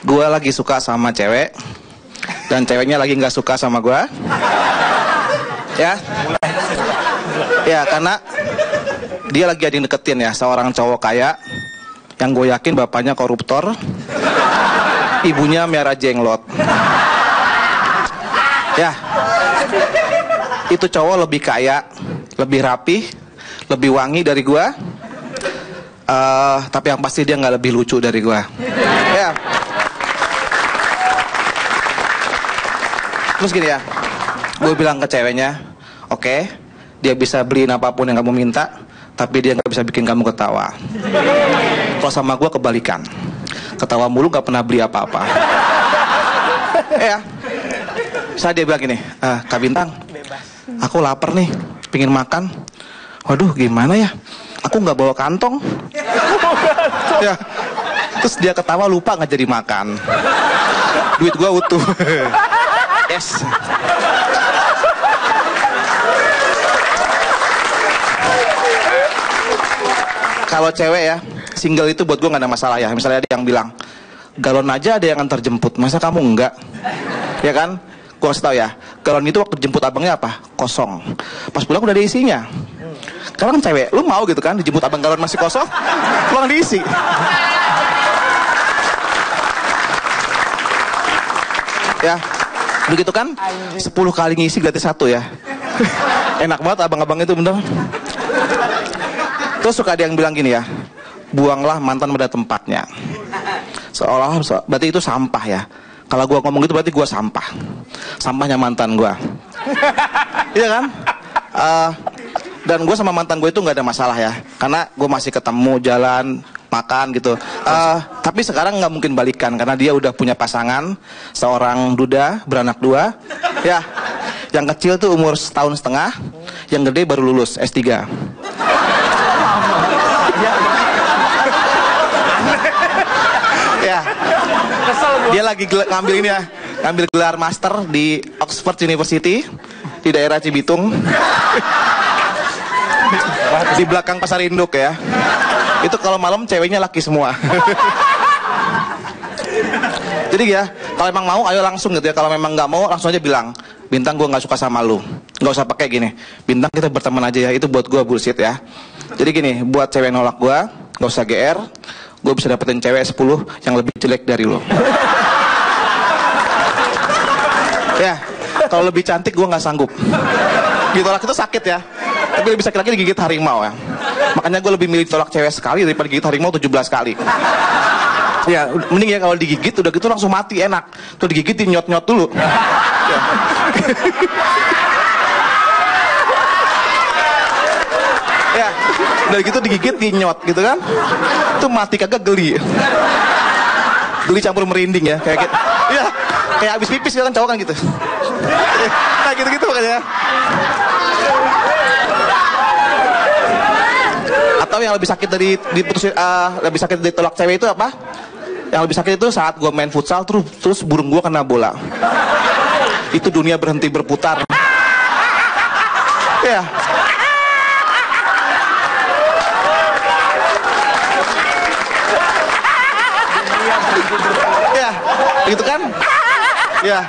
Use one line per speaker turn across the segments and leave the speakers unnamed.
gue lagi suka sama cewek dan ceweknya lagi nggak suka sama gue. Ya karena dia lagi ada yang deketin ya seorang cowok kaya yang gue yakin bapaknya koruptor, ibunya merah jenglot. Ya, itu cowok lebih kaya, lebih rapi, lebih wangi dari gue. Tapi yang pasti dia nggak lebih lucu dari gue. Ya. Terus gini ya, gue bilang ke ceweknya, oke, dia bisa beliin apapun yang kamu minta, tapi dia nggak bisa bikin kamu ketawa. Kalau sama gue kebalikan, ketawa mulu nggak pernah beli apa-apa. Ya, saya dia bilang gini, Kak Bintang, aku lapar nih, pingin makan. Waduh, gimana ya? Aku nggak bawa kantong. Ya, terus dia ketawa lupa nggak jadi makan. Duit gue utuh. Yes. Kalau cewek ya, single itu buat gue nggak ada masalah ya. Misalnya ada yang bilang, galon aja ada yang antar jemput, masa kamu enggak? Ya kan? Gue kasih tau ya, galon itu waktu jemput abangnya apa? Kosong. Pas pulang udah ada isinya. Kalau kan cewek, lu mau gitu kan dijemput abang galon masih kosong, pulang diisi. Ya, begitu kan? 10 kali ngisi gratis 1 ya. Enak banget abang-abang itu bener. Terus suka ada yang bilang gini ya, buanglah mantan pada tempatnya. Seolah berarti itu sampah ya. Kalau gua ngomong gitu berarti gua sampah. Sampahnya mantan gua. Iya kan? Dan gue sama mantan gue itu nggak ada masalah ya, karena gue masih ketemu, jalan, makan gitu. Tapi sekarang nggak mungkin balikan karena dia udah punya pasangan, seorang duda beranak 2. Ya, yang kecil tuh umur 1,5 tahun, yang gede baru lulus S3. Ya, dia lagi ngambil ini ya, ngambil gelar master di Oxford University di daerah Cibitung. Di belakang pasar induk ya. Itu kalau malam ceweknya laki semua. Jadi ya, kalau emang mau ayo langsung gitu ya. Kalau memang nggak mau langsung aja bilang, Bintang gue nggak suka sama lu. Nggak usah pakai gini, Bintang kita berteman aja ya. Itu buat gue bullshit ya. Jadi gini, buat cewek nolak gue, nggak usah GR. Gue bisa dapetin cewek 10 yang lebih jelek dari lu. Ya, kalau lebih cantik gue nggak sanggup. Ditolak itu sakit ya. Tapi lebih sakit lagi digigit harimau ya. Makanya gue lebih milih tolak cewek sekali daripada digigit harimau 17 kali. Ya, mending ya kalau digigit udah gitu langsung mati enak. Tuh digigit nyot-nyot dulu. Ya. Ya, udah gitu digigit nyot gitu kan. Itu mati kagak geli. Geli campur merinding ya, kayak gitu. Ya, kayak habis pipis kan cowok kan gitu. Nah gitu-gitu makanya. Atau yang lebih sakit dari diputusin, lebih sakit dari tolak cewek itu apa? Yang lebih sakit itu saat gue main futsal terus burung gue kena bola. Itu dunia berhenti berputar. Ya. Ya, gitu kan? Ya.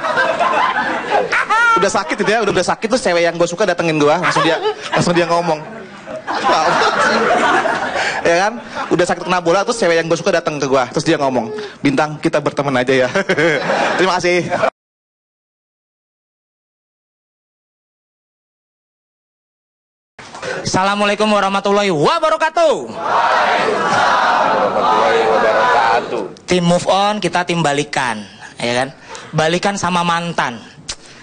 Udah sakit itu ya, udah sakit tuh cewek yang gue suka datengin gue, langsung dia ngomong. Ya kan, udah sakit kena bola terus cewek yang gue suka datang ke gue, terus dia ngomong, Bintang kita berteman aja ya. Terima kasih.
Assalamualaikum warahmatullahi wabarakatuh.
Warahmatullahi wabarakatuh.
Tim move on, kita tim balikan, ya kan? Balikan sama mantan.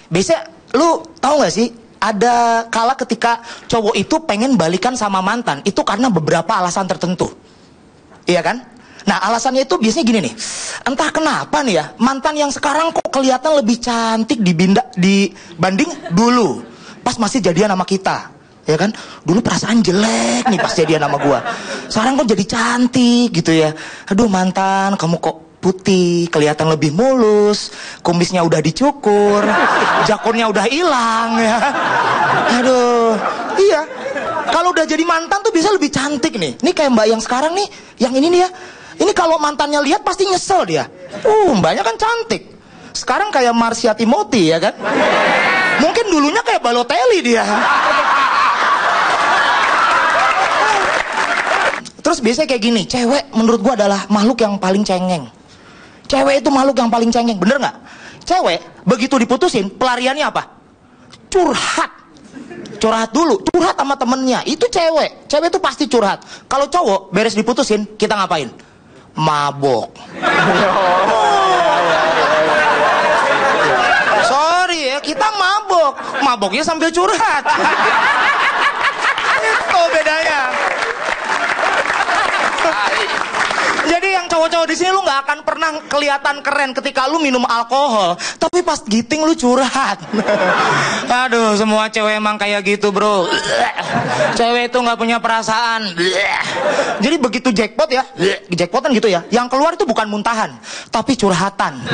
Biasanya lu tahu nggak sih? Ada kala ketika cowok itu pengen balikan sama mantan, itu karena beberapa alasan tertentu. Iya kan? Nah alasannya itu biasanya gini nih, entah kenapa nih ya, mantan yang sekarang kok kelihatan lebih cantik dibanding dulu, pas masih jadian sama kita. Ya kan? Dulu perasaan jelek nih pas jadian sama gua, sekarang kok jadi cantik gitu ya. Aduh mantan, kamu kok putih, kelihatan lebih mulus, kumisnya udah dicukur, jakunnya udah hilang ya. Aduh, iya. Kalau udah jadi mantan tuh bisa lebih cantik nih. Ini kayak mbak yang sekarang nih, yang ini nih ya. Ini kalau mantannya lihat pasti nyesel dia. Mbaknya kan cantik. Sekarang kayak Marsha Timothy ya kan. Mungkin dulunya kayak Balotelli dia. Terus biasanya kayak gini, cewek menurut gua adalah makhluk yang paling cengeng. Cewek itu makhluk yang paling cengeng, bener nggak? Cewek begitu diputusin, pelariannya apa? Curhat. Curhat dulu, curhat sama temennya. Itu cewek. Cewek itu pasti curhat. Kalau cowok beres diputusin, kita ngapain? Mabok. Sorry ya, kita mabok. Maboknya sambil curhat. Itu bedanya. Jadi yang cowok-cowok di sini lu nggak akan pernah kelihatan keren ketika lu minum alkohol, tapi pas giting lu curhat. Aduh, semua cewek emang kayak gitu, bro. Cewek itu nggak punya perasaan. Jadi begitu jackpot ya, jackpotan gitu ya. Yang keluar itu bukan muntahan, tapi curhatan.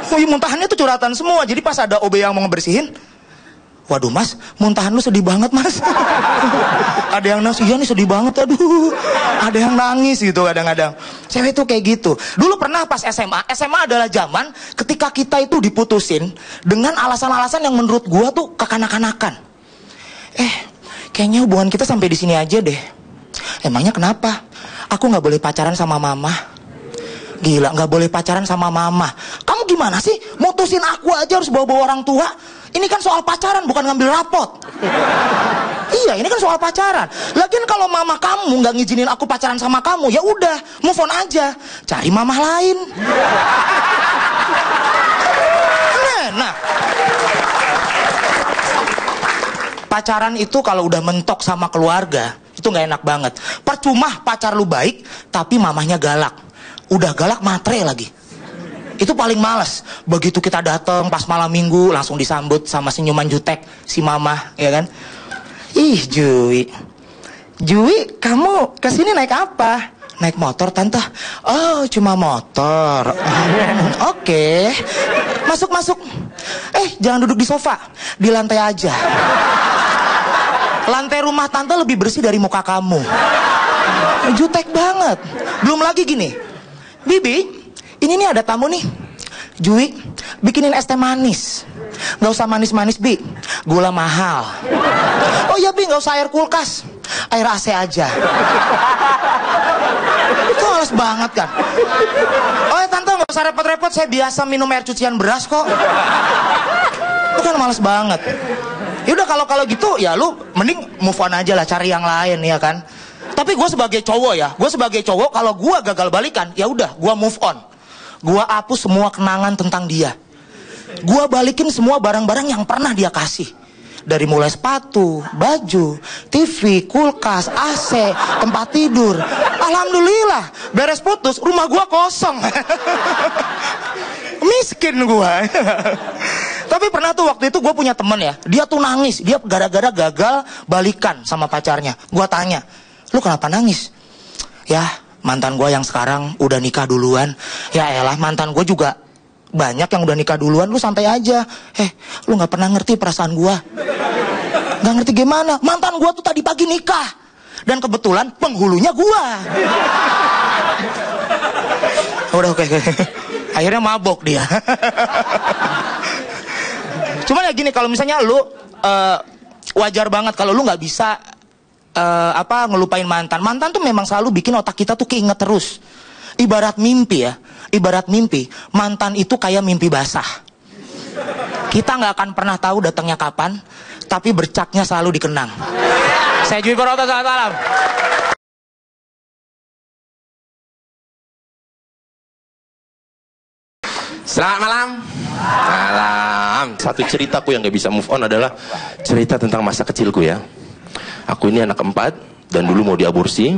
Muntahannya tuh curhatan semua. Jadi pas ada OB yang mau ngebersihin, waduh mas, muntahan lu sedih banget mas. Ada yang nangis, iya nih sedih banget, aduh. Ada yang nangis gitu kadang-kadang. Cewek tuh kayak gitu. Dulu pernah pas SMA, SMA adalah zaman ketika kita itu diputusin dengan alasan-alasan yang menurut gua tuh kekanak-kanakan. Kayaknya hubungan kita sampai di sini aja deh. Emangnya kenapa? Aku nggak boleh pacaran sama mama. Gila, nggak boleh pacaran sama mama. Kamu gimana sih? Mutusin aku aja harus bawa-bawa orang tua? Ini kan soal pacaran, bukan ngambil rapot. Iya, ini kan soal pacaran. Lagian kalau mama kamu nggak ngizinin aku pacaran sama kamu, ya udah, move on aja. Cari mama lain. Nah. Pacaran itu kalau udah mentok sama keluarga, itu nggak enak banget. Percuma pacar lu baik, tapi mamahnya galak. Udah galak matre lagi. Itu paling males. Begitu kita datang pas malam minggu, langsung disambut sama senyuman jutek si mama, ya kan? Ih, Jui, kamu kesini naik apa? Naik motor, tante. Oh, cuma motor. Oke. Masuk. Jangan duduk di sofa, di lantai aja. Lantai rumah tante lebih bersih dari muka kamu. Jutek banget. Belum lagi gini, Bibi, ini nih ada tamu nih. Jui, bikinin es teh manis. Gak usah manis-manis, Bi. Gula mahal. Oh iya, Bi, gak usah air kulkas. Air AC aja. Itu males banget kan? Oh ya, tante gak usah repot-repot. Saya biasa minum air cucian beras kok. Itu kan males banget. Yaudah kalau gitu, ya lu mending move on aja lah. Cari yang lain, ya kan? Tapi gue sebagai cowok kalau gue gagal balikan, ya udah, gue move on. Gue hapus semua kenangan tentang dia. Gue balikin semua barang-barang yang pernah dia kasih. Dari mulai sepatu, baju, TV, kulkas, AC, tempat tidur. Alhamdulillah, beres putus, rumah gue kosong. Miskin gue. Tapi pernah tuh waktu itu gue punya temen ya, dia tuh nangis. Dia gara-gara gagal balikan sama pacarnya. Gue tanya, lu kenapa nangis? Ya, mantan gue yang sekarang udah nikah duluan. Ya elah, mantan gue juga banyak yang udah nikah duluan. Lu santai aja. Lu gak pernah ngerti perasaan gue. Gak ngerti gimana? Mantan gue tuh tadi pagi nikah. Dan kebetulan penghulunya gue. Udah oke. Akhirnya mabok dia. Cuman ya gini, kalau misalnya lu wajar banget kalau lu gak bisa ngelupain mantan. Mantan tuh memang selalu bikin otak kita tuh keinget terus. Ibarat mimpi ya. Ibarat mimpi, mantan itu kayak mimpi basah. Kita nggak akan pernah tahu datangnya kapan, tapi bercaknya selalu dikenang. Saya Jui Purwoto, selamat malam.
Selamat malam. Malam. Satu ceritaku yang gak bisa move on adalah cerita tentang masa kecilku ya. Aku ini anak keempat dan dulu mau diaborsi.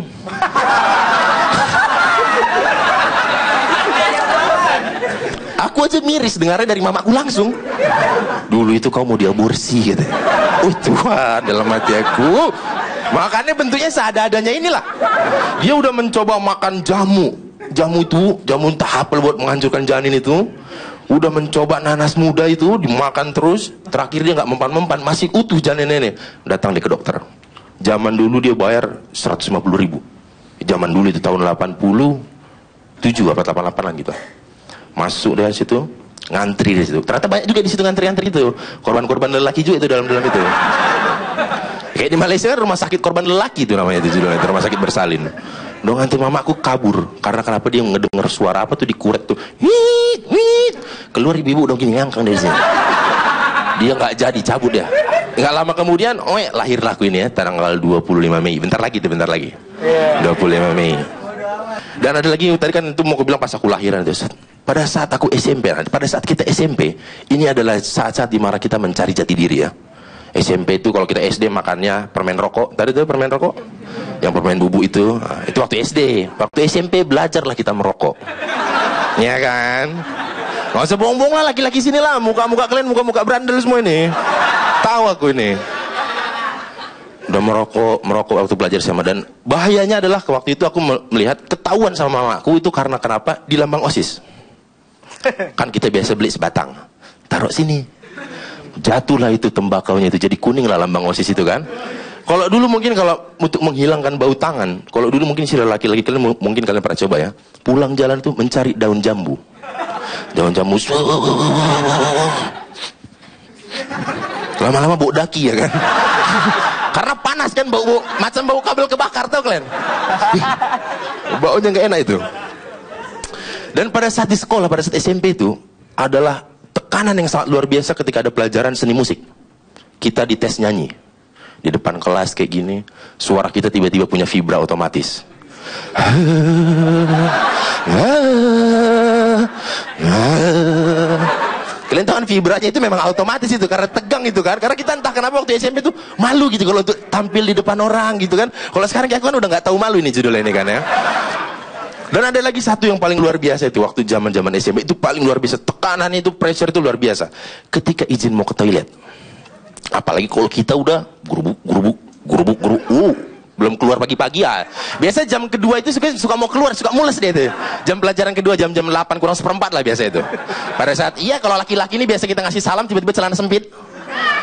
Aku aja miris dengarnya dari mamaku langsung. Dulu itu kau mau diaborsi gitu. Oh Tuhan, dalam hati aku. Makanya bentuknya seada-adanya inilah. Dia udah mencoba makan jamu. Jamu itu, jamu entah apel buat menghancurkan janin itu. Udah mencoba nanas muda itu, dimakan terus. Terakhir dia gak mempan-mempan, masih utuh janin nenek. Datang dia ke dokter. Zaman dulu dia bayar 150.000. Zaman dulu itu tahun 80. 87 apa 88 gitu. Masuk dari situ, ngantri di situ. Ternyata banyak juga di situ ngantri-ngantri itu. Korban-korban lelaki juga itu dalam itu. Kayak di Malaysia kan rumah sakit korban lelaki itu namanya itu judulnya, rumah sakit bersalin. Dong nanti mamaku kabur karena kenapa dia ngedenger suara apa tuh dikurek tuh. Wit, wit. Keluar ibu-ibu dong gini ngangkang dari sini. Dia nggak jadi cabut ya. Nggak lama kemudian, lahirlah aku ini ya, tanggal 25 Mei. Bentar lagi. 25 Mei. Dan ada lagi tadi kan itu mau aku bilang pas aku lahiran itu. Pada saat aku SMP, pada saat kita SMP, ini adalah saat-saat di mana kita mencari jati diri ya. SMP itu kalau kita SD makannya permen rokok. Tadi tuh permen rokok, yang permen bubuk itu, itu waktu SD. Waktu SMP belajarlah kita merokok, ya kan? Nggak usah bohong-bohong lah laki-laki sini lah. Muka-muka kalian muka-muka berandal semua ini. Tahu aku ini. Udah merokok waktu belajar sama. Dan bahayanya adalah waktu itu aku melihat ketahuan sama mamaku itu karena kenapa? Di lambang OSIS. Kan kita biasa beli sebatang, taruh sini. Jatuhlah itu tembakaunya itu jadi kuning lah lambang OSIS itu kan. Kalau dulu mungkin kalau untuk menghilangkan bau tangan, kalau dulu mungkin sih laki-laki kalian mungkin kalian pernah coba ya, pulang jalan tuh mencari daun jambu. Daun jambu lama-lama bau daki ya kan. Karena panas kan bau macam bau kabel kebakar tau kalian. Baunya nggak enak itu. Dan pada saat di sekolah, pada saat SMP itu adalah tekanan yang sangat luar biasa ketika ada pelajaran seni musik. Kita dites nyanyi di depan kelas kayak gini, suara kita tiba-tiba punya vibra otomatis. Kalian tahu kan vibranya itu memang otomatis itu karena tegang itu kan. Karena kita entah kenapa waktu SMP itu malu gitu kalau untuk tampil di depan orang gitu kan. Kalau sekarang kayak aku kan udah nggak tahu malu ini judulnya ini kan ya. Dan ada lagi satu yang paling luar biasa itu waktu zaman-zaman SMP itu paling luar biasa, tekanan itu, pressure itu luar biasa. Ketika izin mau ke toilet, apalagi kalau kita udah gurubuk, belum keluar pagi-pagi ya. Biasa jam kedua itu suka mau keluar, suka mules dia itu. Jam pelajaran kedua jam 8 kurang seperempat lah biasa itu. Pada saat kalau laki-laki ini biasa kita ngasih salam tiba-tiba celana sempit.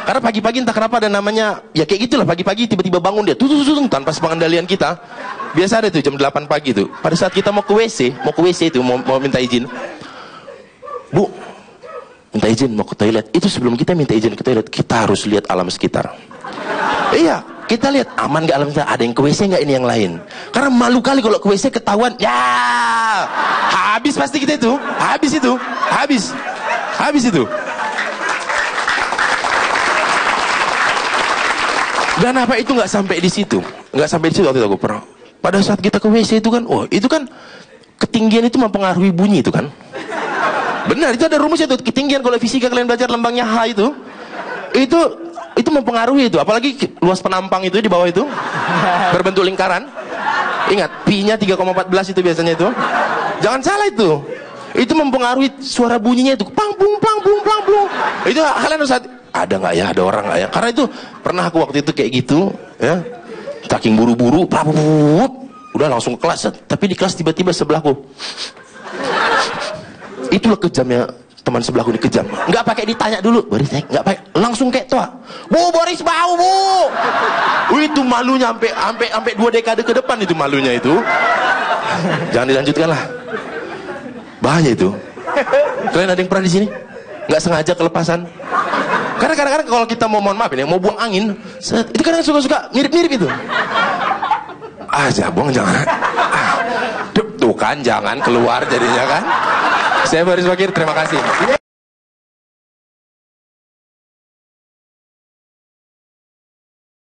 Karena pagi-pagi entah kenapa ada namanya ya kayak gitulah, pagi-pagi tiba-tiba bangun dia tuh tanpa sepengandalian kita. Biasa ada tuh jam 8 pagi tuh. Pada saat kita mau ke WC itu mau minta izin. Bu, minta izin mau ke toilet. Itu sebelum kita minta izin ke toilet, kita harus lihat alam sekitar. Iya, kita lihat aman gak alam sekitar, ada yang ke WC gak ini yang lain. Karena malu kali kalau ke WC ketahuan, ya habis pasti kita itu. Habis itu. Dan apa itu nggak sampai di situ waktu itu aku pernah. Pada saat kita ke WC itu kan, itu kan ketinggian itu mempengaruhi bunyi itu kan. Benar, itu ada rumusnya tuh. Ketinggian kalau fisika kalian belajar lambangnya H itu mempengaruhi itu. Apalagi luas penampang itu di bawah itu berbentuk lingkaran. Ingat, pi-nya 3,14 itu biasanya itu. Jangan salah itu. Itu mempengaruhi suara bunyinya itu. Plang plung. Itu kalian harus ada nggak ya, ada orang nggak ya? Karena itu pernah aku waktu itu kayak gitu ya, saking buru-buru udah langsung ke kelas, tapi di kelas tiba-tiba sebelahku itulah kejamnya teman sebelahku, ini kejam, nggak pakai ditanya dulu Boris, nggak pakai, langsung kayak toa, Bu Boris bau Bu. Itu malunya sampai 2 dekade ke depan itu malunya itu. Jangan dilanjutkan lah, bahaya itu. Kalian ada yang pernah di sini nggak sengaja kelepasan? Karena kadang-kadang kalau kita mau mohon maaf ini, mau buang angin, itu kadang suka mirip-mirip itu. Jangan. Tuh kan, jangan keluar jadinya kan. Saya Boris Bakir, terima kasih.